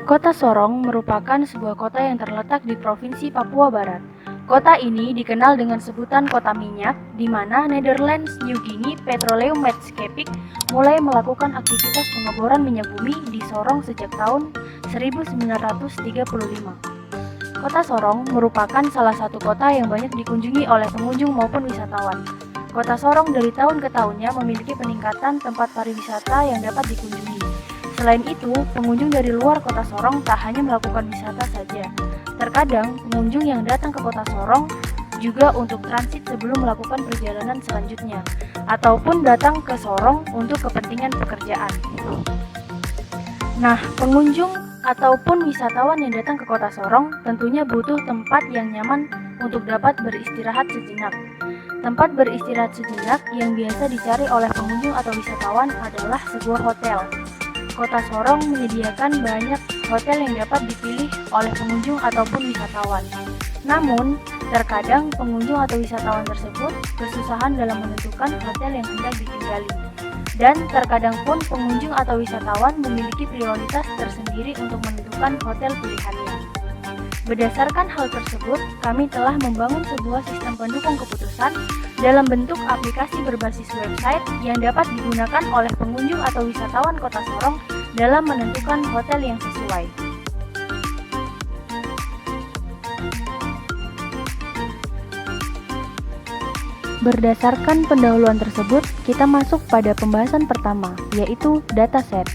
Kota Sorong merupakan sebuah kota yang terletak di Provinsi Papua Barat. Kota ini dikenal dengan sebutan kota minyak, di mana Netherlands New Guinea Petroleum Maatschappij mulai melakukan aktivitas pengeboran minyak bumi di Sorong sejak tahun 1935. Kota Sorong merupakan salah satu kota yang banyak dikunjungi oleh pengunjung maupun wisatawan. Kota Sorong dari tahun ke tahunnya memiliki peningkatan tempat pariwisata yang dapat dikunjungi. Selain itu, pengunjung dari luar kota Sorong tak hanya melakukan wisata saja. Terkadang, pengunjung yang datang ke kota Sorong juga untuk transit sebelum melakukan perjalanan selanjutnya, ataupun datang ke Sorong untuk kepentingan pekerjaan. Nah, pengunjung ataupun wisatawan yang datang ke kota Sorong tentunya butuh tempat yang nyaman untuk dapat beristirahat sejenak. Tempat beristirahat sejenak yang biasa dicari oleh pengunjung atau wisatawan adalah sebuah hotel. Kota Sorong menyediakan banyak hotel yang dapat dipilih oleh pengunjung ataupun wisatawan. Namun, terkadang pengunjung atau wisatawan tersebut kesusahan dalam menentukan hotel yang hendak ditinggali. Dan terkadang pun pengunjung atau wisatawan memiliki prioritas tersendiri untuk menentukan hotel pilihannya. Berdasarkan hal tersebut, kami telah membangun sebuah sistem pendukung keputusan dalam bentuk aplikasi berbasis website yang dapat digunakan oleh pengunjung atau wisatawan Kota Sorong dalam menentukan hotel yang sesuai. Berdasarkan pendahuluan tersebut, kita masuk pada pembahasan pertama, yaitu dataset.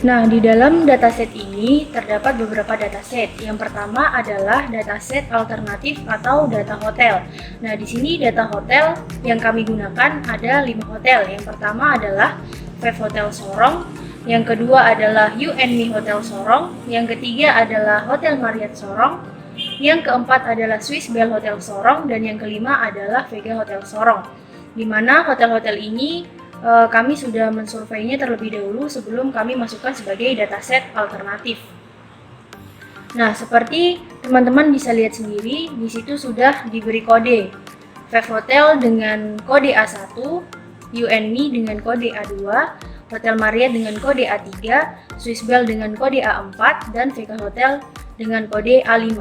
Nah, di dalam dataset ini terdapat beberapa dataset. Yang pertama adalah dataset alternatif atau data hotel. Nah, di sini data hotel yang kami gunakan ada 5 hotel. Yang pertama adalah Five Hotel Sorong, yang kedua adalah You and Me Hotel Sorong, yang ketiga adalah Hotel Marriott Sorong, yang keempat adalah Swiss Bell Hotel Sorong, dan yang kelima adalah Vega Hotel Sorong. Di mana hotel-hotel ini kami sudah mensurveinya terlebih dahulu sebelum kami masukkan sebagai dataset alternatif. Nah, seperti teman-teman bisa lihat sendiri, di situ sudah diberi kode. Five Hotel dengan kode A1, You and Me dengan kode A2, Hotel Marriott dengan kode A3, Swiss Bell dengan kode A4, dan Vega Hotel dengan kode A5.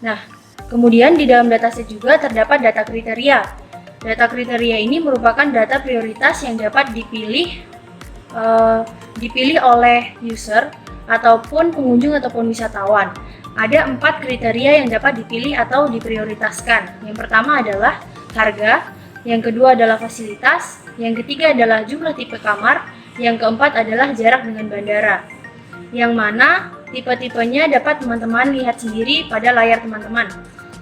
Nah, kemudian di dalam dataset juga terdapat data kriteria. Data kriteria ini merupakan data prioritas yang dapat dipilih oleh user ataupun pengunjung ataupun wisatawan. Ada 4 kriteria yang dapat dipilih atau diprioritaskan. Yang pertama adalah harga, yang kedua adalah fasilitas, yang ketiga adalah jumlah tipe kamar, yang keempat adalah jarak dengan bandara. Yang mana tipe-tipenya dapat teman-teman lihat sendiri pada layar teman-teman.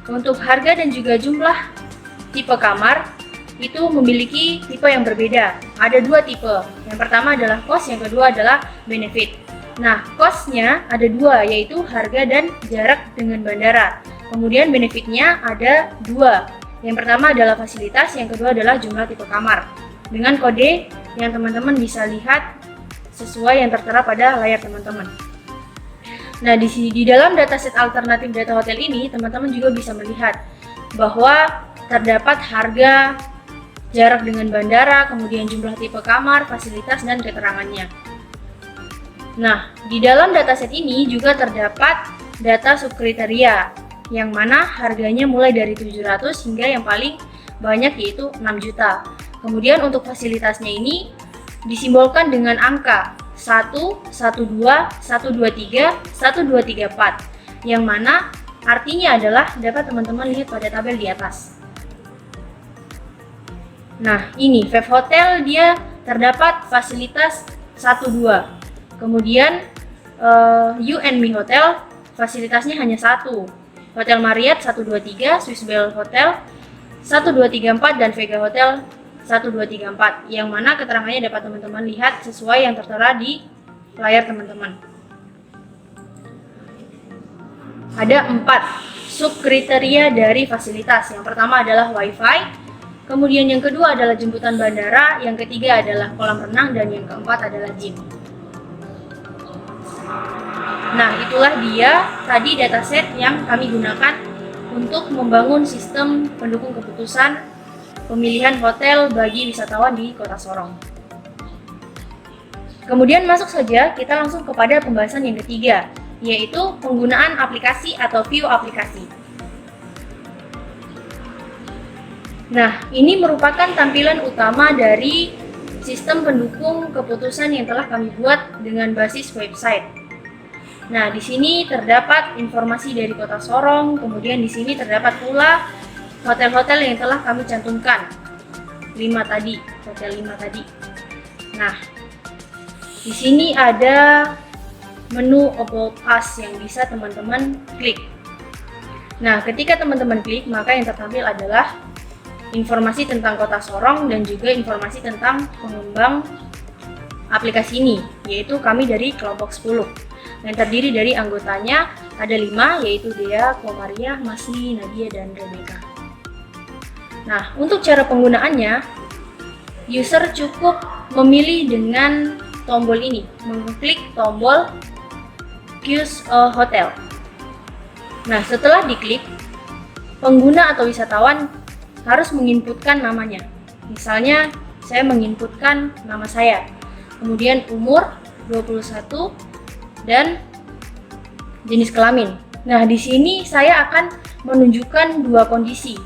Untuk harga dan juga jumlah tipe kamar itu memiliki tipe yang berbeda. Ada 2 tipe. Yang pertama adalah cost, yang kedua adalah benefit. Nah, cost-nya ada 2, yaitu harga dan jarak dengan bandara. Kemudian benefitnya ada 2. Yang pertama adalah fasilitas, yang kedua adalah jumlah tipe kamar. Dengan kode yang teman-teman bisa lihat sesuai yang tertera pada layar teman-teman. Nah, di dalam dataset alternatif data hotel ini, teman-teman juga bisa melihat bahwa terdapat harga, jarak dengan bandara, kemudian jumlah tipe kamar, fasilitas, dan keterangannya. Nah, di dalam dataset ini juga terdapat data subkriteria, yang mana harganya mulai dari 700 hingga yang paling banyak yaitu 6 juta. Kemudian untuk fasilitasnya ini disimbolkan dengan angka 1, 12, 123, 1234, yang mana artinya adalah dapat teman-teman lihat pada tabel di atas. Nah, ini Five Hotel dia terdapat fasilitas 1-2. Kemudian You and Me Hotel fasilitasnya hanya 1. Hotel Marriott 123, Swiss Bell Hotel 1234, dan Vega Hotel 1234, yang mana keterangannya dapat teman-teman lihat sesuai yang tertera di layar teman-teman. Ada 4 subkriteria dari fasilitas. Yang pertama adalah WiFi, kemudian yang kedua adalah jemputan bandara, yang ketiga adalah kolam renang, dan yang keempat adalah gym. Nah, itulah dia tadi dataset yang kami gunakan untuk membangun sistem pendukung keputusan pemilihan hotel bagi wisatawan di Kota Sorong. Kemudian masuk saja kita langsung kepada pembahasan yang ketiga, yaitu penggunaan aplikasi atau view aplikasi. Nah, ini merupakan tampilan utama dari sistem pendukung keputusan yang telah kami buat dengan basis website. Nah, di sini terdapat informasi dari Kota Sorong, kemudian di sini terdapat pula hotel-hotel yang telah kami cantumkan. 5 tadi, hotel 5 tadi. Nah, di sini ada menu About Us yang bisa teman-teman klik. Nah, ketika teman-teman klik, maka yang tertampil adalah informasi tentang Kota Sorong dan juga informasi tentang pengembang aplikasi ini, yaitu kami dari kelompok 10 yang terdiri dari anggotanya ada 5, yaitu Dea, Komaria, Masni, Nadia, dan Rebecca. Nah, untuk cara penggunaannya, user cukup memilih dengan tombol ini, mengklik tombol Choose a Hotel. Nah, setelah diklik, pengguna atau wisatawan harus menginputkan namanya. Misalnya, saya menginputkan nama saya, kemudian umur 21 dan jenis kelamin. Nah, di sini saya akan menunjukkan dua kondisi,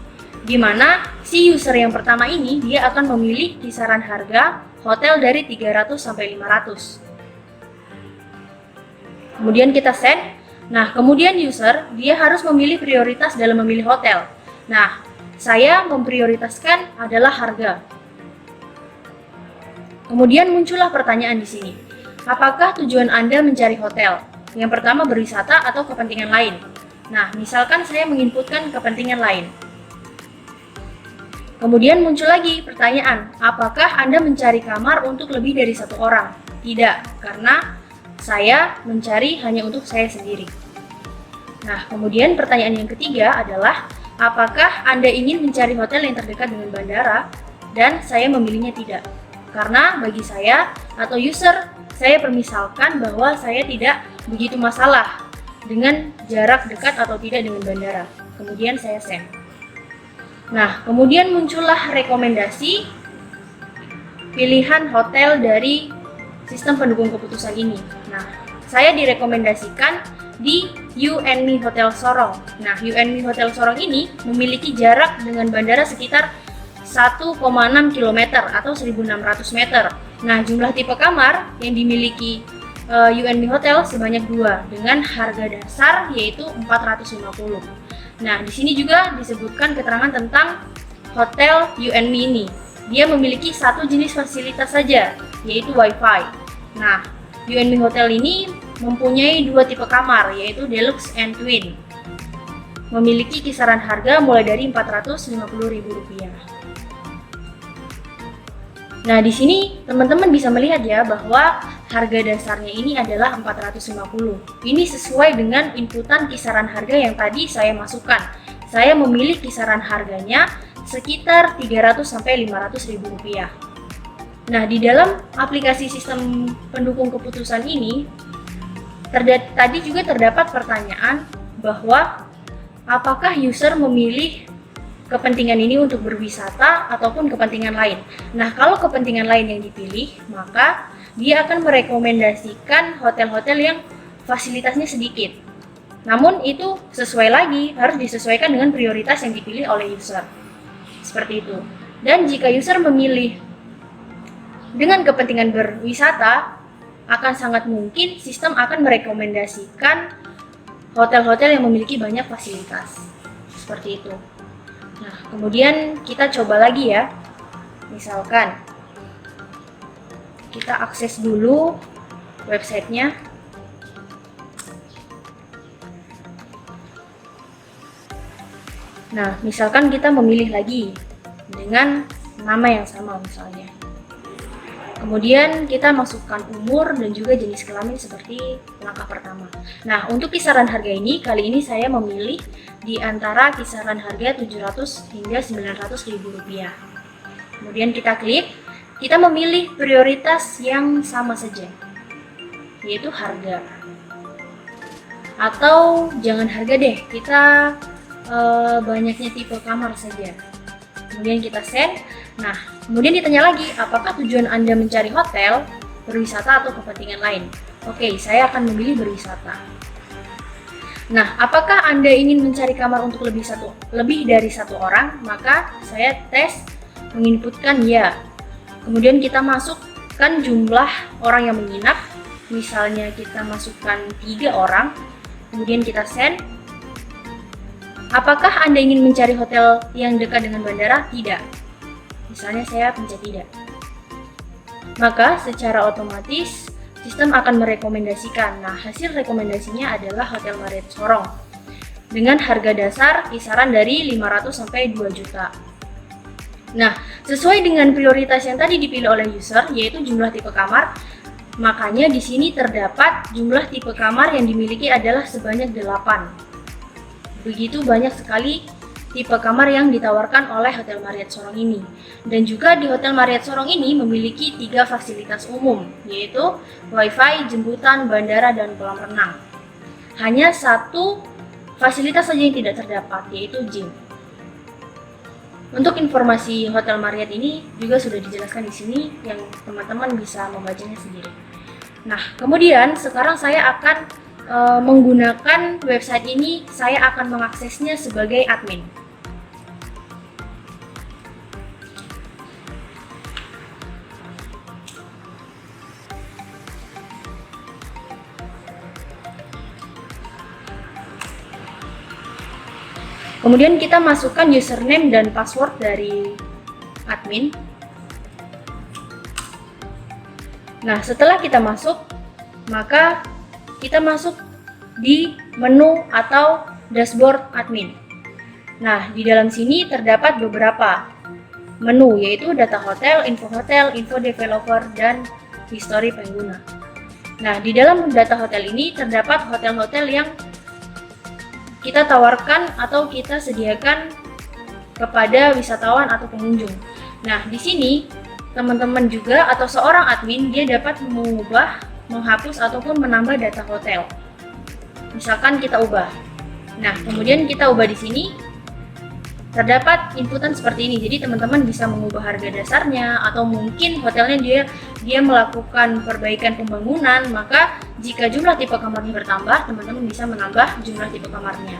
di mana si user yang pertama ini dia akan memilih kisaran harga hotel dari 300 sampai 500. Kemudian kita send. Nah, kemudian user dia harus memilih prioritas dalam memilih hotel. Nah, saya memprioritaskan adalah harga. Kemudian muncullah pertanyaan di sini. Apakah tujuan Anda mencari hotel? Yang pertama berwisata atau kepentingan lain? Nah, misalkan saya menginputkan kepentingan lain. Kemudian muncul lagi pertanyaan, apakah Anda mencari kamar untuk lebih dari 1 orang? Tidak, karena saya mencari hanya untuk saya sendiri. Nah, kemudian pertanyaan yang ketiga adalah, apakah Anda ingin mencari hotel yang terdekat dengan bandara? Dan saya memilihnya tidak. Karena bagi saya atau user, saya permisalkan bahwa saya tidak begitu masalah dengan jarak dekat atau tidak dengan bandara. Kemudian saya send. Nah, kemudian muncullah rekomendasi pilihan hotel dari sistem pendukung keputusan ini. Nah, saya direkomendasikan di You&Me Hotel Sorong. Nah, You&Me Hotel Sorong ini memiliki jarak dengan bandara sekitar 1,6 km atau 1.600 meter. Nah, jumlah tipe kamar yang dimiliki You&Me Hotel sebanyak 2 dengan harga dasar yaitu 450. Nah, di sini juga disebutkan keterangan tentang hotel You&Me ini. Dia memiliki satu jenis fasilitas saja, yaitu Wi-Fi. Nah, You&Me Hotel ini mempunyai 2 tipe kamar, yaitu Deluxe and Twin. Memiliki kisaran harga mulai dari Rp450.000. Nah, di sini teman-teman bisa melihat ya bahwa harga dasarnya ini adalah 450. Ini sesuai dengan inputan kisaran harga yang tadi saya masukkan. Saya memilih kisaran harganya sekitar 300 sampai 500 ribu rupiah. Nah, di dalam aplikasi sistem pendukung keputusan ini tadi juga terdapat pertanyaan bahwa apakah user memilih kepentingan ini untuk berwisata ataupun kepentingan lain. Nah, kalau kepentingan lain yang dipilih, maka dia akan merekomendasikan hotel-hotel yang fasilitasnya sedikit. Namun itu sesuai lagi, harus disesuaikan dengan prioritas yang dipilih oleh user. Seperti itu. Dan jika user memilih dengan kepentingan berwisata, akan sangat mungkin sistem akan merekomendasikan hotel-hotel yang memiliki banyak fasilitas. Seperti itu. Nah, kemudian kita coba lagi ya. Misalkan kita akses dulu websitenya. Nah, misalkan kita memilih lagi dengan nama yang sama misalnya. Kemudian kita masukkan umur dan juga jenis kelamin seperti langkah pertama. Nah, untuk kisaran harga ini, kali ini saya memilih di antara kisaran harga 700 hingga 900 ribu rupiah. Kemudian kita klik, kita memilih prioritas yang sama saja, yaitu harga. Atau jangan harga deh, kita banyaknya tipe kamar saja. Kemudian kita send. Nah, kemudian ditanya lagi, apakah tujuan Anda mencari hotel? berwisata atau kepentingan lain. Oke, saya akan memilih berwisata. Nah, apakah Anda ingin mencari kamar untuk lebih dari satu orang? Maka saya tes menginputkan ya. Kemudian kita masukkan jumlah orang yang menginap. Misalnya kita masukkan 3 orang. Kemudian kita send. Apakah Anda ingin mencari hotel yang dekat dengan bandara? Tidak. Misalnya saya pencet tidak. Maka secara otomatis sistem akan merekomendasikan. Nah, hasil rekomendasinya adalah Hotel Marriott Sorong dengan harga dasar kisaran dari 500 sampai 2 juta. Nah, sesuai dengan prioritas yang tadi dipilih oleh user, yaitu jumlah tipe kamar, makanya di sini terdapat jumlah tipe kamar yang dimiliki adalah sebanyak 8. Begitu banyak sekali tipe kamar yang ditawarkan oleh Hotel Marriott Sorong ini. Dan juga di Hotel Marriott Sorong ini memiliki 3 fasilitas umum, yaitu Wi-Fi, jemputan, bandara, dan kolam renang. Hanya 1 fasilitas saja yang tidak terdapat, yaitu gym. Untuk informasi Hotel Marriott ini juga sudah dijelaskan di sini, yang teman-teman bisa membacanya sendiri. Nah, kemudian sekarang saya akan menggunakan website ini, saya akan mengaksesnya sebagai admin. Kemudian kita masukkan username dan password dari admin. Nah, setelah kita masuk, maka kita masuk di menu atau dashboard admin. Nah, di dalam sini terdapat beberapa menu, yaitu data hotel, info developer, dan history pengguna. Nah, di dalam data hotel ini terdapat hotel-hotel yang kita tawarkan atau kita sediakan kepada wisatawan atau pengunjung. Nah, di sini teman-teman juga atau seorang admin dia dapat mengubah, menghapus ataupun menambah data hotel. Misalkan kita ubah. Nah, kemudian kita ubah di sini terdapat inputan seperti ini. Jadi teman-teman bisa mengubah harga dasarnya atau mungkin hotelnya dia melakukan perbaikan pembangunan, maka jika jumlah tipe kamarnya bertambah, teman-teman bisa menambah jumlah tipe kamarnya.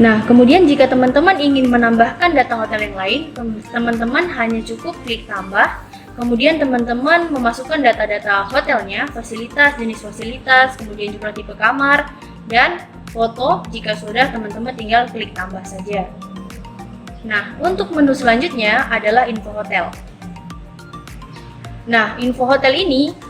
Nah, kemudian jika teman-teman ingin menambahkan data hotel yang lain, teman-teman hanya cukup klik tambah. Kemudian teman-teman memasukkan data-data hotelnya, fasilitas, jenis fasilitas, kemudian jumlah tipe kamar, dan foto. Jika sudah, teman-teman tinggal klik tambah saja. Nah, untuk menu selanjutnya adalah info hotel. Nah, info hotel ini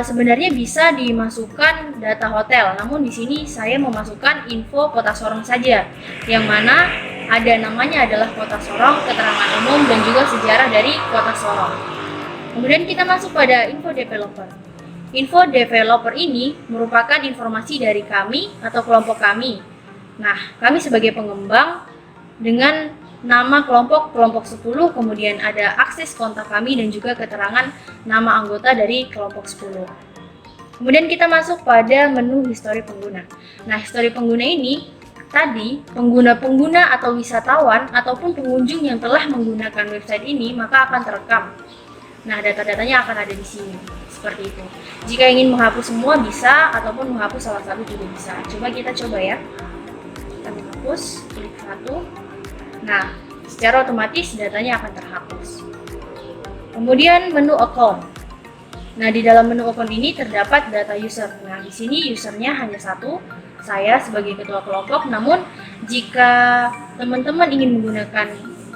sebenarnya bisa dimasukkan data hotel, namun di sini saya memasukkan info Kota Sorong saja, yang mana ada namanya adalah Kota Sorong, keterangan umum, dan juga sejarah dari Kota Sorong. Kemudian kita masuk pada info developer. Info developer ini merupakan informasi dari kami atau kelompok kami. Nah, kami sebagai pengembang dengan nama kelompok 10, kemudian ada akses kontak kami dan juga keterangan nama anggota dari kelompok 10. Kemudian kita masuk pada menu history pengguna. Nah, history pengguna ini tadi pengguna-pengguna atau wisatawan ataupun pengunjung yang telah menggunakan website ini maka akan terekam. Nah, data-datanya akan ada di sini, seperti itu. Jika ingin menghapus semua bisa, ataupun menghapus salah satu juga bisa. Kita coba ya. Kita menghapus, klik satu. Nah, secara otomatis datanya akan terhapus. Kemudian menu account. Nah, di dalam menu account ini terdapat data user. Nah, di sini usernya hanya satu, saya sebagai ketua kelompok. Namun, jika teman-teman ingin menggunakan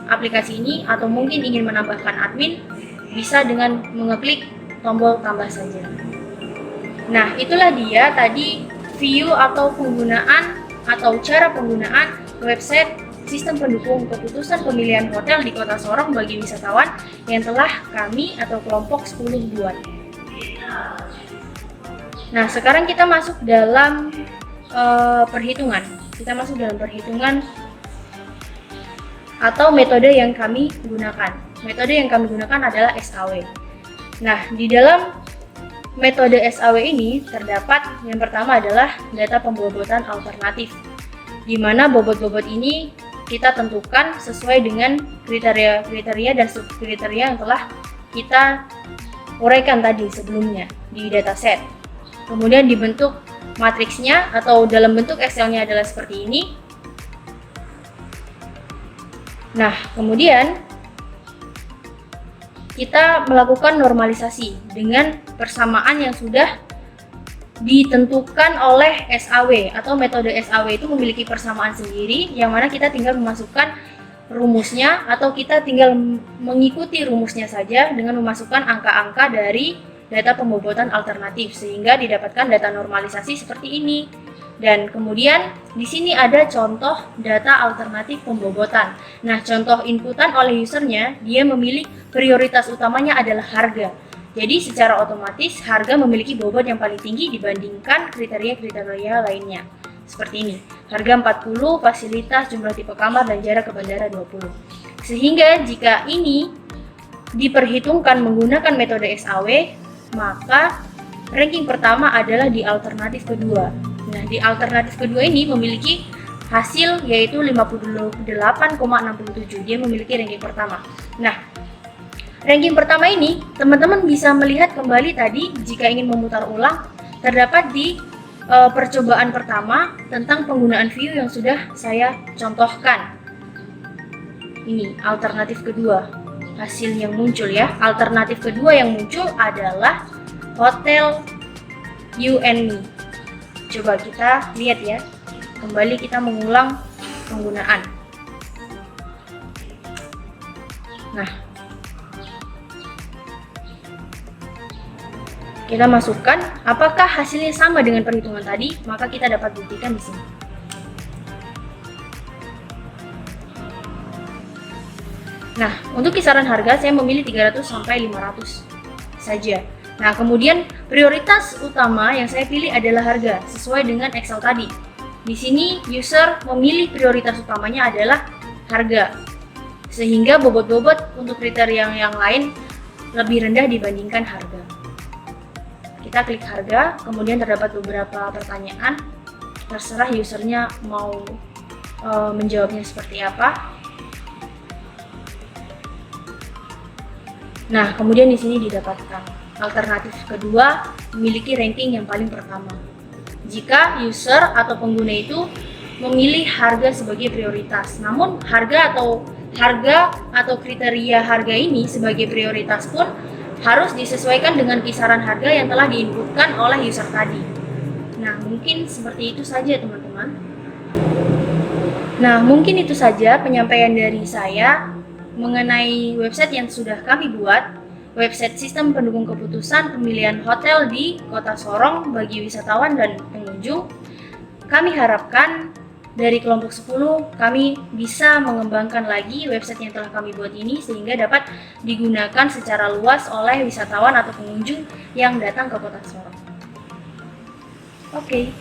aplikasi ini atau mungkin ingin menambahkan admin, bisa dengan mengeklik tombol tambah saja. Nah, itulah dia tadi view atau penggunaan atau cara penggunaan website sistem pendukung keputusan pemilihan hotel di Kota Sorong bagi wisatawan yang telah kami atau kelompok 10 buat. Nah, sekarang kita masuk dalam perhitungan. Kita masuk dalam perhitungan atau metode yang kami gunakan. Metode yang kami gunakan adalah SAW. Nah, di dalam metode SAW ini terdapat yang pertama adalah data pembobotan alternatif, di mana bobot-bobot ini kita tentukan sesuai dengan kriteria dan subkriteria yang telah kita uraikan tadi sebelumnya di dataset. Kemudian dibentuk matriksnya atau dalam bentuk Excel-nya adalah seperti ini. Nah, kemudian kita melakukan normalisasi dengan persamaan yang sudah ditentukan oleh SAW atau metode SAW itu memiliki persamaan sendiri yang mana kita tinggal memasukkan rumusnya atau kita tinggal mengikuti rumusnya saja dengan memasukkan angka-angka dari data pembobotan alternatif sehingga didapatkan data normalisasi seperti ini. Dan kemudian di sini ada contoh data alternatif pembobotan. Nah, contoh inputan oleh usernya, dia memilih prioritas utamanya adalah harga. Jadi secara otomatis harga memiliki bobot yang paling tinggi dibandingkan kriteria-kriteria lainnya. Seperti ini, harga 40, fasilitas, jumlah tipe kamar, dan jarak ke bandara 20. Sehingga jika ini diperhitungkan menggunakan metode SAW, maka ranking pertama adalah di alternatif kedua. Nah, di alternatif kedua ini memiliki hasil yaitu 58,67. Dia memiliki ranking pertama. Nah, ranking pertama ini teman-teman bisa melihat kembali tadi jika ingin memutar ulang terdapat di percobaan pertama tentang penggunaan view yang sudah saya contohkan. Ini alternatif kedua, hasil yang muncul ya. Alternatif kedua yang muncul adalah Hotel You and Me. Coba kita lihat ya. Kembali kita mengulang penggunaan. Nah, kita masukkan apakah hasilnya sama dengan perhitungan tadi, maka kita dapat buktikan di sini. Nah, untuk kisaran harga saya memilih 300 sampai 500 saja. Nah, kemudian prioritas utama yang saya pilih adalah harga sesuai dengan Excel tadi. Di sini user memilih prioritas utamanya adalah harga. Sehingga bobot-bobot untuk kriteria yang lain lebih rendah dibandingkan harga. Kita klik harga, kemudian terdapat beberapa pertanyaan. Terserah usernya mau menjawabnya seperti apa. Nah, kemudian di sini didapatkan alternatif kedua memiliki ranking yang paling pertama. Jika user atau pengguna itu memilih harga sebagai prioritas, namun harga atau kriteria harga ini sebagai prioritas pun harus disesuaikan dengan kisaran harga yang telah diinputkan oleh user tadi. Nah, mungkin seperti itu saja teman-teman. Nah, mungkin itu saja penyampaian dari saya mengenai website yang sudah kami buat. Website sistem pendukung keputusan pemilihan hotel di Kota Sorong bagi wisatawan dan pengunjung. Kami harapkan dari kelompok 10 kami bisa mengembangkan lagi website yang telah kami buat ini sehingga dapat digunakan secara luas oleh wisatawan atau pengunjung yang datang ke Kota Sorong. Oke.